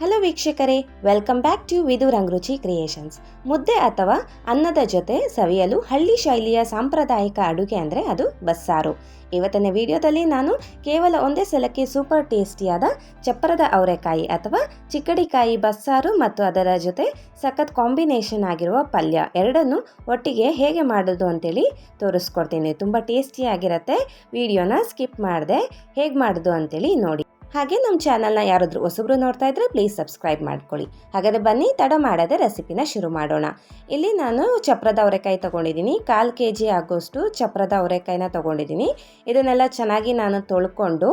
Hello ವೀಕ್ಷಕರೇ, welcome back to ವಿದು ರಂಗರುಚಿ creations. ಮುದ್ದೆ ಅಥವಾ ಅನ್ನದ ಜೊತೆ ಸವಿಯಲು ಹಳ್ಳಿ ಶೈಲಿಯ ಸಾಂಪ್ರದಾಯಿಕ ಅಡುಗೆ ಅಂದರೆ ಅದು ಬಸ್ಸಾರು. ಇವತ್ತಿನ ವಿಡಿಯೋದಲ್ಲಿ ನಾನು ಕೇವಲ ಒಂದೇ ಸಲಕ್ಕೆ ಸೂಪರ್ ಟೇಸ್ಟಿಯಾದ ಚಪ್ಪರದ ಅವರೆಕಾಯಿ ಅಥವಾ ಚಿಕ್ಕಡಿಕಾಯಿ ಬಸ್ಸಾರು ಮತ್ತು ಅದರ ಜೊತೆ ಸಖತ್ ಕಾಂಬಿನೇಷನ್ ಆಗಿರುವ ಪಲ್ಯ ಎರಡನ್ನು ಒಟ್ಟಿಗೆ ಹೇಗೆ ಮಾಡೋದು ಅಂತೇಳಿ ತೋರಿಸ್ಕೊಡ್ತೀನಿ. ತುಂಬ ಟೇಸ್ಟಿಯಾಗಿರುತ್ತೆ. ವಿಡಿಯೋನ ಸ್ಕಿಪ್ ಮಾಡದೆ ಹೇಗೆ ಮಾಡೋದು ಅಂತೇಳಿ ನೋಡಿ. ಹಾಗೆ ನಮ್ಮ ಚಾನಲ್ನ ಯಾರಾದರೂ ಹೊಸಬ್ರು ನೋಡ್ತಾ ಇದ್ದರೆ ಪ್ಲೀಸ್ ಸಬ್ಸ್ಕ್ರೈಬ್ ಮಾಡ್ಕೊಳ್ಳಿ. ಹಾಗಾದರೆ ಬನ್ನಿ ತಡ ಮಾಡದೆ ರೆಸಿಪಿನ ಶುರು ಮಾಡೋಣ. ಇಲ್ಲಿ ನಾನು ಚಪ್ರದ ಅವರೆಕಾಯಿ ತೊಗೊಂಡಿದ್ದೀನಿ. 1/4 kg ಆಗೋಷ್ಟು ಚಪ್ರದ ಅವರೆಕಾಯಿನ ತೊಗೊಂಡಿದ್ದೀನಿ. ಇದನ್ನೆಲ್ಲ ಚೆನ್ನಾಗಿ ನಾನು ತೊಳ್ಕೊಂಡು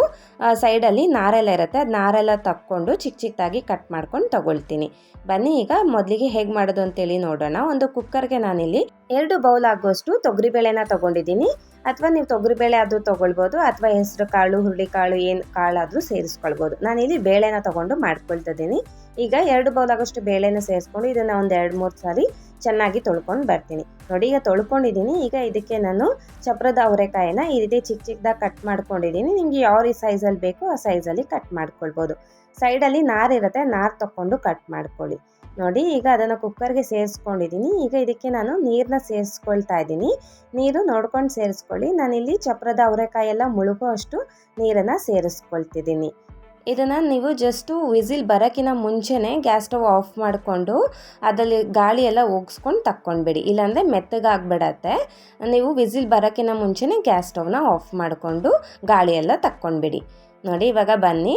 ಸೈಡಲ್ಲಿ ನಾರೆಲ್ಲ ಇರುತ್ತೆ, ಅದು ನಾರೆಲ್ಲ ತಕ್ಕೊಂಡು ಚಿಕ್ಕ ಚಿಕ್ಕದಾಗಿ ಕಟ್ ಮಾಡ್ಕೊಂಡು ತೊಗೊಳ್ತೀನಿ. ಬನ್ನಿ ಈಗ ಮೊದಲಿಗೆ ಹೇಗೆ ಮಾಡೋದು ಅಂತೇಳಿ ನೋಡೋಣ. ಒಂದು ಕುಕ್ಕರ್ಗೆ ನಾನಿಲ್ಲಿ 2 ಬೌಲ್ ಆಗೋಷ್ಟು ತೊಗರಿಬೇಳೆನ ತೊಗೊಂಡಿದ್ದೀನಿ. ಅಥವಾ ನೀವು ತೊಗರಿಬೇಳೆ ಆದರೂ ತೊಗೊಳ್ಬೋದು, ಅಥವಾ ಹೆಸರು ಕಾಳು, ಹುರುಳಿಕಾಳು ಏನು ಕಾಳಾದರೂ ಸೇರಿಸ್ಕೊಳ್ಬೋದು. ನಾನಿಲ್ಲಿ ಬೇಳೆನ ತೊಗೊಂಡು ಮಾಡ್ಕೊಳ್ತಿದ್ದೀನಿ. ಈಗ 2 ಬೌಲ್ ಆಗೋಷ್ಟು ಬೇಳೆನ ಸೇರಿಸ್ಕೊಂಡು ಇದನ್ನು ಒಂದು 2-3 ಸಾರಿ ಚೆನ್ನಾಗಿ ತೊಳ್ಕೊಂಡು ಬರ್ತೀನಿ. ನೋಡಿ, ಈಗ ತೊಳ್ಕೊಂಡಿದ್ದೀನಿ. ಈಗ ಇದಕ್ಕೆ ನಾನು ಚಪ್ರದ ಅವರೆಕಾಯಿನ ಈ ರೀತಿ ಚಿಕ್ಕ ಚಿಕ್ಕದಾಗಿ ಕಟ್ ಮಾಡ್ಕೊಂಡಿದ್ದೀನಿ. ನಿಮಗೆ ಯಾವ ಸೈಜಲ್ಲಿ ಬೇಕೋ ಆ ಸೈಜಲ್ಲಿ ಕಟ್ ಮಾಡ್ಕೊಳ್ಬೋದು. ಸೈಡಲ್ಲಿ ನಾರು ಇರುತ್ತೆ, ನಾರು ತಗೊಂಡು ಕಟ್ ಮಾಡ್ಕೊಳ್ಳಿ. ನೋಡಿ, ಈಗ ಅದನ್ನು ಕುಕ್ಕರ್ಗೆ ಸೇರಿಸ್ಕೊಂಡಿದ್ದೀನಿ. ಈಗ ಇದಕ್ಕೆ ನಾನು ನೀರನ್ನ ಸೇರಿಸ್ಕೊಳ್ತಾ ಇದ್ದೀನಿ. ನೀರು ನೋಡ್ಕೊಂಡು ಸೇರಿಸ್ಕೊಳ್ಳಿ. ನಾನಿಲ್ಲಿ ಚಪ್ರದ ಅವರೆಕಾಯಿ ಎಲ್ಲ ಮುಳುಗೋ ಅಷ್ಟು ನೀರನ್ನು ಸೇರಿಸ್ಕೊಳ್ತಿದ್ದೀನಿ. ಇದನ್ನು ನೀವು ಜಸ್ಟು ವಿಸಿಲ್ ಬರೋಕ್ಕಿಂತ ಮುಂಚೆನೇ ಗ್ಯಾಸ್ ಸ್ಟವ್ ಆಫ್ ಮಾಡಿಕೊಂಡು ಅದರಲ್ಲಿ ಗಾಳಿ ಎಲ್ಲ ಹೋಗಿಸ್ಕೊಂಡು ತಕ್ಕೊಂಡ್ಬಿಡಿ, ಇಲ್ಲಾಂದರೆ ಮೆತ್ತಗಾಗ್ಬಿಡತ್ತೆ. ನೀವು ವಿಸಿಲ್ ಬರೋಕ್ಕಿಂತ ಮುಂಚೆನೇ ಗ್ಯಾಸ್ ಸ್ಟವ್ನ ಆಫ್ ಮಾಡಿಕೊಂಡು ಗಾಳಿ ಎಲ್ಲ ತಕ್ಕೊಂಡ್ಬಿಡಿ. ನೋಡಿ, ಇವಾಗ ಬನ್ನಿ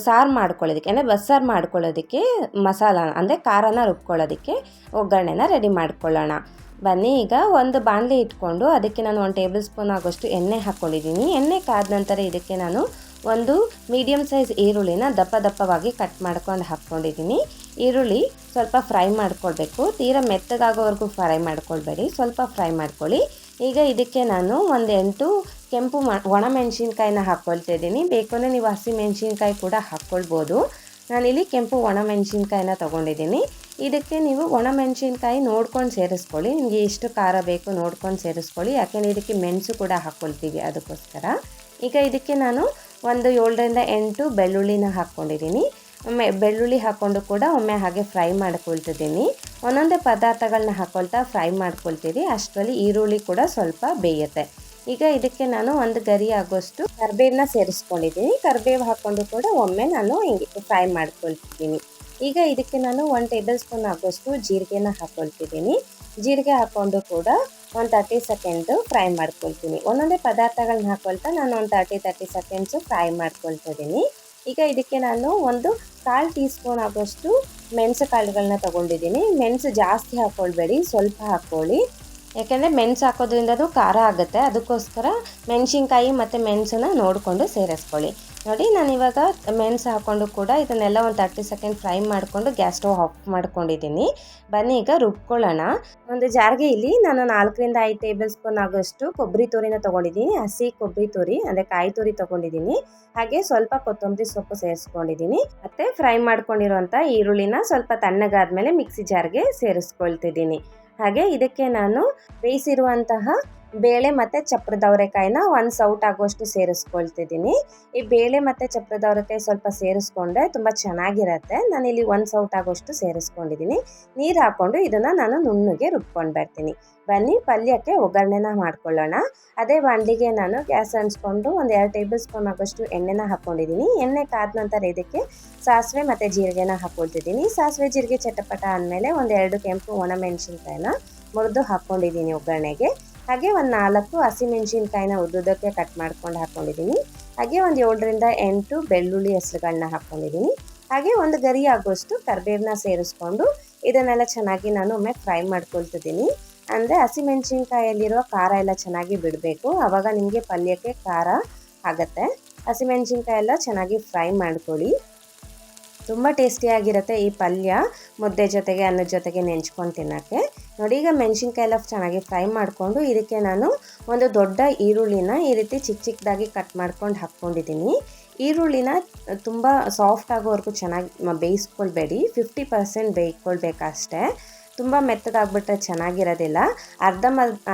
ಸಾರು ಮಾಡ್ಕೊಳ್ಳೋದಕ್ಕೆ ಅಂದರೆ ಬಸ್ಸಾರು ಮಾಡ್ಕೊಳ್ಳೋದಕ್ಕೆ ಮಸಾಲ ಅಂದರೆ ಖಾರನ ರುಬ್ಕೊಳ್ಳೋದಕ್ಕೆ ಒಗ್ಗರಣೆನ ರೆಡಿ ಮಾಡ್ಕೊಳ್ಳೋಣ. ಬನ್ನಿ, ಈಗ ಒಂದು ಬಾಣಲೆ ಇಟ್ಕೊಂಡು ಅದಕ್ಕೆ ನಾನು 1 ಟೇಬಲ್ ಸ್ಪೂನ್ ಆಗೋಷ್ಟು ಎಣ್ಣೆ ಹಾಕ್ಕೊಂಡಿದ್ದೀನಿ. ಎಣ್ಣೆ ಕಾದ ನಂತರ ಇದಕ್ಕೆ ನಾನು ಒಂದು ಮೀಡಿಯಮ್ ಸೈಜ್ ಈರುಳ್ಳಿನ ದಪ್ಪವಾಗಿ ಕಟ್ ಮಾಡ್ಕೊಂಡು ಹಾಕ್ಕೊಂಡಿದ್ದೀನಿ. ಈರುಳ್ಳಿ ಸ್ವಲ್ಪ ಫ್ರೈ ಮಾಡ್ಕೊಳ್ಬೇಕು, ತೀರಾ ಮೆತ್ತಗಾಗೋವರೆಗೂ ಫ್ರೈ ಮಾಡ್ಕೊಳ್ಬೇಡಿ, ಸ್ವಲ್ಪ ಫ್ರೈ ಮಾಡ್ಕೊಳ್ಳಿ. ಈಗ ಇದಕ್ಕೆ ನಾನು ಒಂದು 8 ಕೆಂಪು ಒಣಮೆಣಸಿನ್ಕಾಯಿನ ಹಾಕ್ಕೊಳ್ತಿದ್ದೀನಿ. ಬೇಕಂದರೆ ನೀವು ಹಸಿ ಮೆಣಸಿನ್ಕಾಯಿ ಕೂಡ ಹಾಕ್ಕೊಳ್ಬೋದು. ನಾನಿಲ್ಲಿ ಕೆಂಪು ಒಣಮೆಣಸಿನ್ಕಾಯಿನ ತೊಗೊಂಡಿದ್ದೀನಿ. ಇದಕ್ಕೆ ನೀವು ಒಣಮೆಣಸಿನ್ಕಾಯಿ ನೋಡ್ಕೊಂಡು ಸೇರಿಸ್ಕೊಳ್ಳಿ, ನಿಮಗೆ ಎಷ್ಟು ಖಾರ ಬೇಕು ನೋಡ್ಕೊಂಡು ಸೇರಿಸ್ಕೊಳ್ಳಿ, ಯಾಕೆಂದರೆ ಇದಕ್ಕೆ ಮೆಣಸು ಕೂಡ ಹಾಕ್ಕೊಳ್ತೀವಿ ಅದಕ್ಕೋಸ್ಕರ. ಈಗ ಇದಕ್ಕೆ ನಾನು ಒಂದು 7-8 ಬೆಳ್ಳುಳ್ಳಿನ ಹಾಕ್ಕೊಂಡಿದ್ದೀನಿ. ಬೆಳ್ಳುಳ್ಳಿ ಹಾಕ್ಕೊಂಡು ಕೂಡ ಒಮ್ಮೆ ಹಾಗೆ ಫ್ರೈ ಮಾಡ್ಕೊಳ್ತಿದ್ದೀನಿ. ಒಂದೊಂದೇ ಪದಾರ್ಥಗಳನ್ನ ಹಾಕ್ಕೊಳ್ತಾ ಫ್ರೈ ಮಾಡ್ಕೊಳ್ತೀರಿ, ಅಷ್ಟರಲ್ಲಿ ಈರುಳ್ಳಿ ಕೂಡ ಸ್ವಲ್ಪ ಬೇಯುತ್ತೆ. ಈಗ ಇದಕ್ಕೆ ನಾನು ಒಂದು ಗರಿ ಆಗೋಷ್ಟು ಕರಿಬೇವನ್ನ ಸೇರಿಸ್ಕೊಂಡಿದ್ದೀನಿ. ಕರಿಬೇವು ಹಾಕ್ಕೊಂಡು ಕೂಡ ಒಮ್ಮೆ ನಾನು ಹಿಂಗೆ ಫ್ರೈ ಮಾಡ್ಕೊಳ್ತಿದ್ದೀನಿ. ಈಗ ಇದಕ್ಕೆ ನಾನು 1 ಟೇಬಲ್ ಸ್ಪೂನ್ ಆಗೋಷ್ಟು ಜೀರಿಗೆನ ಹಾಕ್ಕೊಳ್ತಿದ್ದೀನಿ. ಜೀರಿಗೆ ಹಾಕ್ಕೊಂಡು ಕೂಡ ಒಂದು 30 ಸೆಕೆಂಡು ಫ್ರೈ ಮಾಡ್ಕೊಳ್ತೀನಿ. ಒಂದೊಂದೇ ಪದಾರ್ಥಗಳನ್ನ ಹಾಕ್ಕೊಳ್ತಾ ನಾನು ಒಂದು 30 ಸೆಕೆಂಡ್ಸು ಫ್ರೈ ಮಾಡ್ಕೊಳ್ತಿದ್ದೀನಿ. ಈಗ ಇದಕ್ಕೆ ನಾನು ಒಂದು 1/4 ಟೀ ಸ್ಪೂನ್ ಆಗೋಷ್ಟು ಮೆಣಸು ಕಾಳುಗಳನ್ನ ತೊಗೊಂಡಿದ್ದೀನಿ. ಮೆಣಸು ಜಾಸ್ತಿ ಹಾಕ್ಕೊಳ್ಬೇಡಿ, ಸ್ವಲ್ಪ ಹಾಕ್ಕೊಳ್ಳಿ, ಯಾಕೆಂದರೆ ಮೆಣಸು ಹಾಕೋದ್ರಿಂದನೂ ಖಾರ ಆಗುತ್ತೆ. ಅದಕ್ಕೋಸ್ಕರ ಮೆಣಸಿನ್ಕಾಯಿ ಮತ್ತು ಮೆಣಸನ್ನ ನೋಡಿಕೊಂಡು ಸೇರಿಸ್ಕೊಳ್ಳಿ. ನೋಡಿ, ನಾನಿವಾಗ ಮೆಣಸು ಹಾಕ್ಕೊಂಡು ಕೂಡ ಇದನ್ನೆಲ್ಲ ಒಂದು 30 ಸೆಕೆಂಡ್ ಫ್ರೈ ಮಾಡಿಕೊಂಡು ಗ್ಯಾಸ್ ಸ್ಟವ್ ಆಫ್ ಮಾಡ್ಕೊಂಡಿದ್ದೀನಿ. ಬನ್ನಿ ಈಗ ರುಬ್ಕೊಳ್ಳೋಣ. ಒಂದು ಜಾರ್ಗೆ ಇಲ್ಲಿ ನಾನು 4-5 ಟೇಬಲ್ ಸ್ಪೂನ್ ಆಗೋಷ್ಟು ಕೊಬ್ಬರಿ ತುರಿನ ತೊಗೊಂಡಿದ್ದೀನಿ. ಹಸಿ ಕೊಬ್ಬರಿ ತುರಿ ಅಂದರೆ ಕಾಯಿ ತುರಿ ತೊಗೊಂಡಿದ್ದೀನಿ. ಹಾಗೆ ಸ್ವಲ್ಪ ಕೊತ್ತಂಬರಿ ಸೊಪ್ಪು ಸೇರಿಸ್ಕೊಂಡಿದ್ದೀನಿ. ಮತ್ತು ಫ್ರೈ ಮಾಡ್ಕೊಂಡಿರುವಂಥ ಈರುಳ್ಳಿನ ಸ್ವಲ್ಪ ತಣ್ಣಗಾದ್ಮೇಲೆ ಮಿಕ್ಸಿ ಜಾರ್ಗೆ ಸೇರಿಸ್ಕೊಳ್ತಿದ್ದೀನಿ. ಹಾಗೆ ಇದಕ್ಕೆ ನಾನು ಬೇಯಿಸಿರುವಂತಹ ಬೇಳೆ ಮತ್ತು ಚಪ್ರದ ಅವರೆಕಾಯಿನ 1 ಸೌಟ್ ಆಗುವಷ್ಟು ಸೇರಿಸ್ಕೊಳ್ತಿದ್ದೀನಿ. ಈ ಬೇಳೆ ಮತ್ತು ಚಪ್ರದ ಅವರೆಕಾಯಿ ಸ್ವಲ್ಪ ಸೇರಿಸ್ಕೊಂಡ್ರೆ ತುಂಬ ಚೆನ್ನಾಗಿರುತ್ತೆ. ನಾನಿಲ್ಲಿ 1 ಸೌಟ್ ಆಗೋಷ್ಟು ಸೇರಿಸ್ಕೊಂಡಿದ್ದೀನಿ. ನೀರು ಹಾಕ್ಕೊಂಡು ಇದನ್ನು ನಾನು ನುಣ್ಣಗೆ ರುಬ್ಕೊಂಡು ಬರ್ತೀನಿ. ಬನ್ನಿ ಪಲ್ಯಕ್ಕೆ ಒಗ್ಗರಣೆನ ಮಾಡ್ಕೊಳ್ಳೋಣ. ಅದೇ ಬಾಣಲಿಗೆ ನಾನು ಗ್ಯಾಸ್ ಹಂಚ್ಕೊಂಡು ಒಂದು 2 ಟೇಬಲ್ ಸ್ಪೂನ್ ಆಗೋಷ್ಟು ಎಣ್ಣೆನ ಹಾಕ್ಕೊಂಡಿದ್ದೀನಿ. ಎಣ್ಣೆ ಕಾದ ನಂತರ ಇದಕ್ಕೆ ಸಾಸಿವೆ ಮತ್ತು ಜೀರಿಗೆನ ಹಾಕ್ಕೊಳ್ತಿದ್ದೀನಿ. ಸಾಸಿವೆ ಜೀರಿಗೆ ಚಟಪಟ ಅಂದಮೇಲೆ ಒಂದು 2 ಕೆಂಪು ಒಣಮೆಣಸಿನ್ಕಾಯಿನ ಮುರಿದು ಹಾಕ್ಕೊಂಡಿದ್ದೀನಿ ಒಗ್ಗರಣೆಗೆ. ಹಾಗೆ ಒಂದು 4 ಹಸಿಮೆಣಸಿನ್ಕಾಯಿನ ಉದ್ದುದಕ್ಕೆ ಕಟ್ ಮಾಡ್ಕೊಂಡು ಹಾಕ್ಕೊಂಡಿದ್ದೀನಿ. ಹಾಗೆ ಒಂದು 7-8 ಬೆಳ್ಳುಳ್ಳಿ ಹೆಸರುಗಳನ್ನ ಹಾಕ್ಕೊಂಡಿದ್ದೀನಿ. ಹಾಗೆ ಒಂದು ಗರಿ ಆಗೋಷ್ಟು ಕರಿಬೇವನ್ನ ಸೇರಿಸ್ಕೊಂಡು ಇದನ್ನೆಲ್ಲ ಚೆನ್ನಾಗಿ ನಾನು ಒಮ್ಮೆ ಫ್ರೈ ಮಾಡ್ಕೊಳ್ತಿದ್ದೀನಿ. ಅಂದರೆ ಹಸಿಮೆಣಸಿನ್ಕಾಯಲ್ಲಿರೋ ಖಾರ ಎಲ್ಲ ಚೆನ್ನಾಗಿ ಬಿಡಬೇಕು, ಆವಾಗ ನಿಮಗೆ ಪಲ್ಯಕ್ಕೆ ಖಾರ ಆಗುತ್ತೆ. ಹಸಿಮೆಣಸಿನ್ಕಾಯಿ ಎಲ್ಲ ಚೆನ್ನಾಗಿ ಫ್ರೈ ಮಾಡ್ಕೊಳ್ಳಿ. ತುಂಬ ಟೇಸ್ಟಿಯಾಗಿರುತ್ತೆ ಈ ಪಲ್ಯ, ಮುದ್ದೆ ಜೊತೆಗೆ ಅನ್ನದ ಜೊತೆಗೆ ನೆಂಚ್ಕೊಂಡು ತಿನ್ನೋಕ್ಕೆ. ನೋಡಿ, ಈಗ ಮೆಣಸಿನ್ಕಾಯಿ ಎಲ್ಲ ಚೆನ್ನಾಗಿ ಫ್ರೈ ಮಾಡಿಕೊಂಡು ಇದಕ್ಕೆ ನಾನು ಒಂದು ದೊಡ್ಡ ಈರುಳ್ಳಿನ ಈ ರೀತಿ ಚಿಕ್ಕ ಚಿಕ್ಕದಾಗಿ ಕಟ್ ಮಾಡ್ಕೊಂಡು ಹಾಕ್ಕೊಂಡಿದ್ದೀನಿ. ಈರುಳ್ಳಿನ ತುಂಬ ಸಾಫ್ಟ್ ಆಗೋವರೆಗೂ ಚೆನ್ನಾಗಿ ಬೇಯಿಸ್ಕೊಳ್ಬೇಡಿ, 50% ಬೇಯಿಸ್ಕೊಳ್ಬೇಕಷ್ಟೇ. ತುಂಬ ಮೆತ್ತಗಾಗ್ಬಿಟ್ರೆ ಚೆನ್ನಾಗಿರೋದಿಲ್ಲ.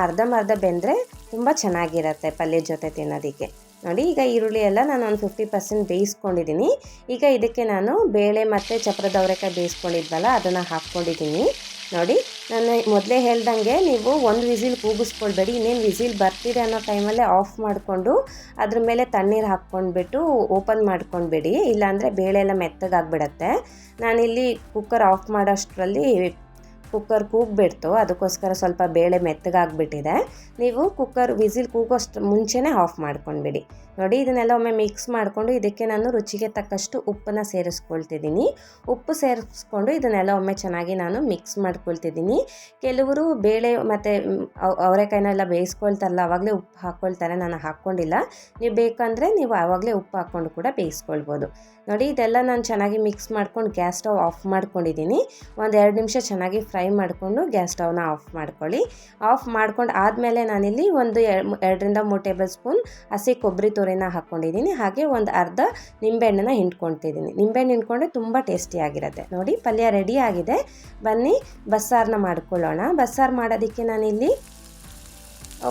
ಅರ್ಧಂಬರ್ಧ ಬೆಂದರೆ ತುಂಬ ಚೆನ್ನಾಗಿರುತ್ತೆ ಪಲ್ಯದ ಜೊತೆ ತಿನ್ನೋದಕ್ಕೆ. ನೋಡಿ ಈಗ ಈರುಳ್ಳಿ ಎಲ್ಲ ನಾನು ಒಂದು 50% ಬೇಯಿಸ್ಕೊಂಡಿದ್ದೀನಿ. ಈಗ ಇದಕ್ಕೆ ನಾನು ಬೇಳೆ ಮತ್ತು ಚಪ್ರದ ಅವರೆಕಾಯಿ ಬೇಯಿಸ್ಕೊಂಡಿದ್ವಲ್ಲ ಅದನ್ನು ಹಾಕ್ಕೊಂಡಿದ್ದೀನಿ. ನೋಡಿ ನಾನು ಮೊದಲೇ ಹೇಳ್ದಂಗೆ ನೀವು ಒಂದು ವಿಸಿಲ್ ಕೂಗಿಸ್ಕೊಳ್ಬೇಡಿ. ಇನ್ನೇನು ವಿಸಿಲ್ ಬರ್ತಿದೆ ಅನ್ನೋ ಟೈಮಲ್ಲೇ ಆಫ್ ಮಾಡಿಕೊಂಡು ಅದ್ರ ಮೇಲೆ ತಣ್ಣೀರು ಹಾಕ್ಕೊಂಡ್ಬಿಟ್ಟು ಓಪನ್ ಮಾಡ್ಕೊಂಡ್ಬಿಡಿ, ಇಲ್ಲಾಂದರೆ ಬೇಳೆ ಎಲ್ಲ ಮೆತ್ತಗಾಗ್ಬಿಡತ್ತೆ. ನಾನಿಲ್ಲಿ ಕುಕ್ಕರ್ ಆಫ್ ಮಾಡೋಷ್ಟರಲ್ಲಿ ಕುಕ್ಕರ್ ಕೂಗ್ಬಿಡ್ತು, ಅದಕ್ಕೋಸ್ಕರ ಸ್ವಲ್ಪ ಬೇಳೆ ಮೆತ್ತಗಾಗ್ಬಿಟ್ಟಿದೆ. ನೀವು ಕುಕ್ಕರ್ ವಿಸಿಲ್ ಕೂಗೋಷ್ಟು ಮುಂಚೆನೇ ಆಫ್ ಮಾಡ್ಕೊಂಡ್ಬಿಡಿ. ನೋಡಿ ಇದನ್ನೆಲ್ಲ ಒಮ್ಮೆ ಮಿಕ್ಸ್ ಮಾಡಿಕೊಂಡು ಇದಕ್ಕೆ ನಾನು ರುಚಿಗೆ ತಕ್ಕಷ್ಟು ಉಪ್ಪನ್ನು ಸೇರಿಸ್ಕೊಳ್ತಿದ್ದೀನಿ. ಉಪ್ಪು ಸೇರಿಸ್ಕೊಂಡು ಇದನ್ನೆಲ್ಲ ಒಮ್ಮೆ ಚೆನ್ನಾಗಿ ನಾನು ಮಿಕ್ಸ್ ಮಾಡ್ಕೊಳ್ತಿದ್ದೀನಿ. ಕೆಲವರು ಬೇಳೆ ಮತ್ತು ಅವರೆಕಾಯಿನೆಲ್ಲ ಬೇಯಿಸ್ಕೊಳ್ತಾರಲ್ಲ ಆವಾಗಲೇ ಉಪ್ಪು ಹಾಕ್ಕೊಳ್ತಾರೆ, ನಾನು ಹಾಕ್ಕೊಂಡಿಲ್ಲ. ನೀವು ಬೇಕಂದರೆ ನೀವು ಆವಾಗಲೇ ಉಪ್ಪು ಹಾಕ್ಕೊಂಡು ಕೂಡ ಬೇಯಿಸ್ಕೊಳ್ಬೋದು. ನೋಡಿ ಇದೆಲ್ಲ ನಾನು ಚೆನ್ನಾಗಿ ಮಿಕ್ಸ್ ಮಾಡ್ಕೊಂಡು ಗ್ಯಾಸ್ ಸ್ಟವ್ ಆಫ್ ಮಾಡ್ಕೊಂಡಿದ್ದೀನಿ. ಒಂದು 2 ನಿಮಿಷ ಚೆನ್ನಾಗಿ ಫ್ರೈ ಮಾಡಿಕೊಂಡು ಗ್ಯಾಸ್ ಸ್ಟವ್ನ ಆಫ್ ಮಾಡ್ಕೊಳ್ಳಿ. ಆಫ್ ಮಾಡ್ಕೊಂಡು ಆದಮೇಲೆ ನಾನಿಲ್ಲಿ ಒಂದು 2ರಿಂದ 3 ಟೇಬಲ್ ಸ್ಪೂನ್ ಹಸಿ ಕೊಬ್ಬರಿ ತುರಿನ ಹಾಕ್ಕೊಂಡಿದ್ದೀನಿ. ಹಾಗೆ ಒಂದು ಅರ್ಧ ನಿಂಬೆಹಣ್ಣನ್ನು ಹಿಂಡ್ಕೊಳ್ತಿದ್ದೀನಿ. ನಿಂಬೆಹಣ್ಣು ಹಿಂಡ್ಕೊಂಡ್ರೆ ತುಂಬ ಟೇಸ್ಟಿಯಾಗಿರುತ್ತೆ. ನೋಡಿ ಪಲ್ಯ ರೆಡಿ ಆಗಿದೆ. ಬನ್ನಿ ಬಸ್ಸಾರನ್ನ ಮಾಡ್ಕೊಳ್ಳೋಣ. ಬಸ್ಸಾರು ಮಾಡೋದಕ್ಕೆ ನಾನಿಲ್ಲಿ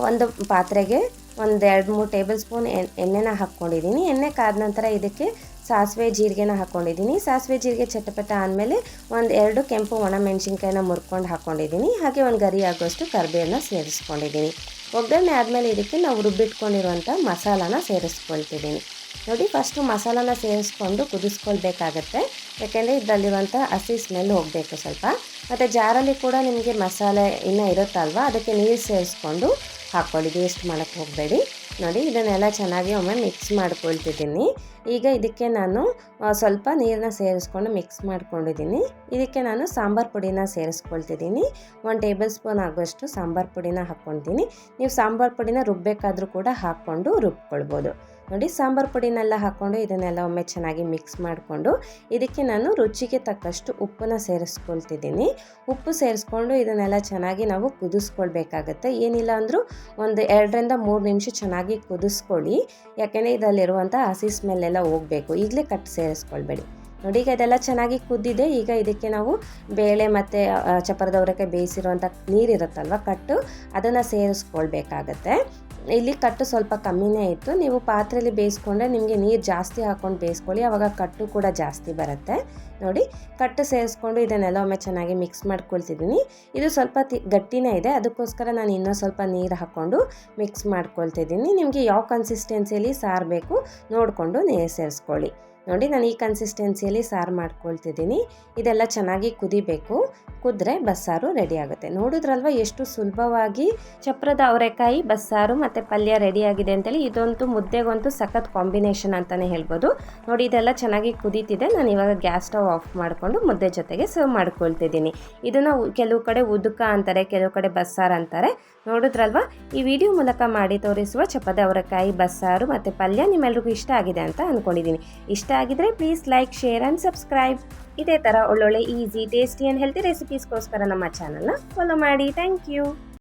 ಒಂದು ಪಾತ್ರೆಗೆ ಒಂದು 2-3 ಟೇಬಲ್ ಸ್ಪೂನ್ ಎಣ್ಣೆನ ಹಾಕ್ಕೊಂಡಿದ್ದೀನಿ. ಎಣ್ಣೆ ಕಾದ ನಂತರ ಇದಕ್ಕೆ ಸಾಸಿವೆ ಜೀರಿಗೆನ ಹಾಕ್ಕೊಂಡಿದ್ದೀನಿ. ಸಾಸಿವೆ ಜೀರಿಗೆ ಚಟಪಟ ಆದಮೇಲೆ 1-2 ಕೆಂಪು ಒಣಮೆಣಸಿನ್ಕಾಯಿನ ಮುರ್ಕೊಂಡು ಹಾಕ್ಕೊಂಡಿದ್ದೀನಿ. ಹಾಗೆ ಒಂದು ಗರಿ ಆಗೋಷ್ಟು ಕರಿಬೇವನ್ನ ಸೇರಿಸ್ಕೊಂಡಿದ್ದೀನಿ. ಒಗ್ಗರಣೆ ಆದಮೇಲೆ ಇದಕ್ಕೆ ನಾವು ರುಬ್ಬಿಟ್ಕೊಂಡಿರುವಂಥ ಮಸಾಲಾನ ಸೇರಿಸ್ಕೊಳ್ತಿದ್ದೀನಿ. ನೋಡಿ ಫಸ್ಟು ಮಸಾಲಾನ ಸೇರಿಸ್ಕೊಂಡು ಕುದಿಸ್ಕೊಳ್ಬೇಕಾಗತ್ತೆ, ಯಾಕೆಂದರೆ ಇದರಲ್ಲಿರುವಂಥ ಹಸಿ ಸ್ಮೆಲ್ ಹೋಗಬೇಕು ಸ್ವಲ್ಪ. ಮತ್ತು ಜಾರಲ್ಲಿ ಕೂಡ ನಿಮಗೆ ಮಸಾಲೆ ಇನ್ನೂ ಇರುತ್ತಲ್ವ, ಅದಕ್ಕೆ ನೀರು ಸೇರಿಸ್ಕೊಂಡು ಹಾಕ್ಕೊಳ್ಳಿ, ವೇಸ್ಟ್ ಮಾಡೋಕ್ಕೆ ಹೋಗಬೇಡಿ. ನೋಡಿ ಇದನ್ನೆಲ್ಲ ಚೆನ್ನಾಗಿ ಒಮ್ಮೆ ಮಿಕ್ಸ್ ಮಾಡ್ಕೊಳ್ತಿದ್ದೀನಿ. ಈಗ ಇದಕ್ಕೆ ನಾನು ಸ್ವಲ್ಪ ನೀರನ್ನ ಸೇರಿಸ್ಕೊಂಡು ಮಿಕ್ಸ್ ಮಾಡ್ಕೊಂಡಿದ್ದೀನಿ. ಇದಕ್ಕೆ ನಾನು ಸಾಂಬಾರು ಪುಡಿನ ಸೇರಿಸ್ಕೊಳ್ತಿದ್ದೀನಿ. 1 ಟೇಬಲ್ ಸ್ಪೂನ್ ಆಗೋಷ್ಟು ಸಾಂಬಾರು ಪುಡಿನ ಹಾಕ್ಕೊಳ್ತೀನಿ. ನೀವು ಸಾಂಬಾರು ಪುಡಿನ ರುಬ್ಬಬೇಕಾದ್ರೂ ಕೂಡ ಹಾಕ್ಕೊಂಡು ರುಬ್ಕೊಳ್ಬೋದು. ನೋಡಿ ಸಾಂಬಾರು ಪುಡಿನೆಲ್ಲ ಹಾಕ್ಕೊಂಡು ಇದನ್ನೆಲ್ಲ ಒಮ್ಮೆ ಚೆನ್ನಾಗಿ ಮಿಕ್ಸ್ ಮಾಡಿಕೊಂಡು ಇದಕ್ಕೆ ನಾನು ರುಚಿಗೆ ತಕ್ಕಷ್ಟು ಉಪ್ಪನ್ನ ಸೇರಿಸ್ಕೊಳ್ತಿದ್ದೀನಿ. ಉಪ್ಪು ಸೇರಿಸ್ಕೊಂಡು ಇದನ್ನೆಲ್ಲ ಚೆನ್ನಾಗಿ ನಾವು ಕುದಿಸ್ಕೊಳ್ಬೇಕಾಗತ್ತೆ. ಏನಿಲ್ಲ ಅಂದರೂ ಒಂದು 2ರಿಂದ 3 ನಿಮಿಷ ಚೆನ್ನಾಗಿ ಕುದಿಸ್ಕೊಳ್ಳಿ, ಯಾಕೆಂದರೆ ಇದರಲ್ಲಿರುವಂಥ ಹಸಿ ಸ್ಮೆಲ್ಲೆಲ್ಲ ಹೋಗಬೇಕು. ಈಗಲೇ ಕಟ್ ಸೇರಿಸ್ಕೊಳ್ಬೇಡಿ. ನೋಡಿ ಈಗ ಇದೆಲ್ಲ ಚೆನ್ನಾಗಿ ಕುದ್ದಿದೆ. ಈಗ ಇದಕ್ಕೆ ನಾವು ಬೇಳೆ ಮತ್ತು ಚಪ್ಪರದ ಅವರೆಕಾಯಿ ಬೇಯಿಸಿರುವಂಥ ನೀರಿರುತ್ತಲ್ವ ಕಟ್ಟು, ಅದನ್ನು ಸೇರಿಸ್ಕೊಳ್ಬೇಕಾಗತ್ತೆ. ಇಲ್ಲಿ ಕಟ್ಟು ಸ್ವಲ್ಪ ಕಮ್ಮಿನೇ ಇತ್ತು. ನೀವು ಪಾತ್ರೆಯಲ್ಲಿ ಬೇಯಿಸ್ಕೊಂಡ್ರೆ ನಿಮಗೆ ನೀರು ಜಾಸ್ತಿ ಹಾಕ್ಕೊಂಡು ಬೇಯಿಸ್ಕೊಳ್ಳಿ, ಆವಾಗ ಕಟ್ಟು ಕೂಡ ಜಾಸ್ತಿ ಬರುತ್ತೆ. ನೋಡಿ ಕಟ್ಟು ಸೇರಿಸ್ಕೊಂಡು ಇದನ್ನೆಲ್ಲ ಒಮ್ಮೆ ಚೆನ್ನಾಗಿ ಮಿಕ್ಸ್ ಮಾಡ್ಕೊಳ್ತಿದ್ದೀನಿ. ಇದು ಸ್ವಲ್ಪ ಗಟ್ಟಿನೇ ಇದೆ, ಅದಕ್ಕೋಸ್ಕರ ನಾನು ಇನ್ನೂ ಸ್ವಲ್ಪ ನೀರು ಹಾಕ್ಕೊಂಡು ಮಿಕ್ಸ್ ಮಾಡ್ಕೊಳ್ತಿದ್ದೀನಿ. ನಿಮಗೆ ಯಾವ ಕನ್ಸಿಸ್ಟೆನ್ಸಿಯಲ್ಲಿ ಸಾರು ಬೇಕು ನೋಡಿಕೊಂಡು ನೀರು ಸೇರಿಸ್ಕೊಳ್ಳಿ. ನೋಡಿ ನಾನು ಈ ಕನ್ಸಿಸ್ಟೆನ್ಸಿಯಲ್ಲಿ ಸಾರು ಮಾಡ್ಕೊಳ್ತಿದ್ದೀನಿ. ಇದೆಲ್ಲ ಚೆನ್ನಾಗಿ ಕುದಿಬೇಕು, ಕುದ್ರೆ ಬಸ್ಸಾರು ರೆಡಿ ಆಗುತ್ತೆ. ನೋಡಿದ್ರಲ್ವ ಎಷ್ಟು ಸುಲಭವಾಗಿ ಚಪ್ರದ ಅವರೆಕಾಯಿ ಬಸ್ಸಾರು ಮತ್ತು ಪಲ್ಯ ರೆಡಿಯಾಗಿದೆ ಅಂತೇಳಿ. ಇದಂತೂ ಮುದ್ದೆಗಂತೂ ಸಖತ್ ಕಾಂಬಿನೇಷನ್ ಅಂತಲೇ ಹೇಳ್ಬೋದು. ನೋಡಿ ಇದೆಲ್ಲ ಚೆನ್ನಾಗಿ ಕುದೀತಿದೆ. ನಾನು ಇವಾಗ ಗ್ಯಾಸ್ ಸ್ಟವ್ ಆಫ್ ಮಾಡಿಕೊಂಡು ಮುದ್ದೆ ಜೊತೆಗೆ ಸರ್ವ್ ಮಾಡ್ಕೊಳ್ತಿದ್ದೀನಿ. ಇದನ್ನು ಕೆಲವು ಕಡೆ ಉದುಕ ಅಂತಾರೆ, ಕೆಲವು ಕಡೆ ಬಸ್ಸಾರು ಅಂತಾರೆ. ನೋಡಿದ್ರಲ್ವ, ಈ ವಿಡಿಯೋ ಮೂಲಕ ಮಾಡಿ ತೋರಿಸುವ ಚಪ್ಪದ ಅವರೆಕಾಯಿ ಬಸ್ಸಾರು ಮತ್ತು ಪಲ್ಯ ನಿಮ್ಮೆಲ್ರಿಗೂ ಇಷ್ಟ ಆಗಿದೆ ಅಂತ ಅಂದ್ಕೊಂಡಿದ್ದೀನಿ. ಇಷ್ಟ ಆಗಿದ್ರೆ please like, share and subscribe. ಇದೇ ಥರ ಒಳ್ಳೊಳ್ಳೆ ಈಸಿ, ಟೇಸ್ಟಿ ಆ್ಯಂಡ್ ಹೆಲ್ತಿ ರೆಸಿಪೀಸ್ಗೋಸ್ಕರ ನಮ್ಮ ಚಾನಲ್ನ ಫಾಲೋ ಮಾಡಿ. Thank you.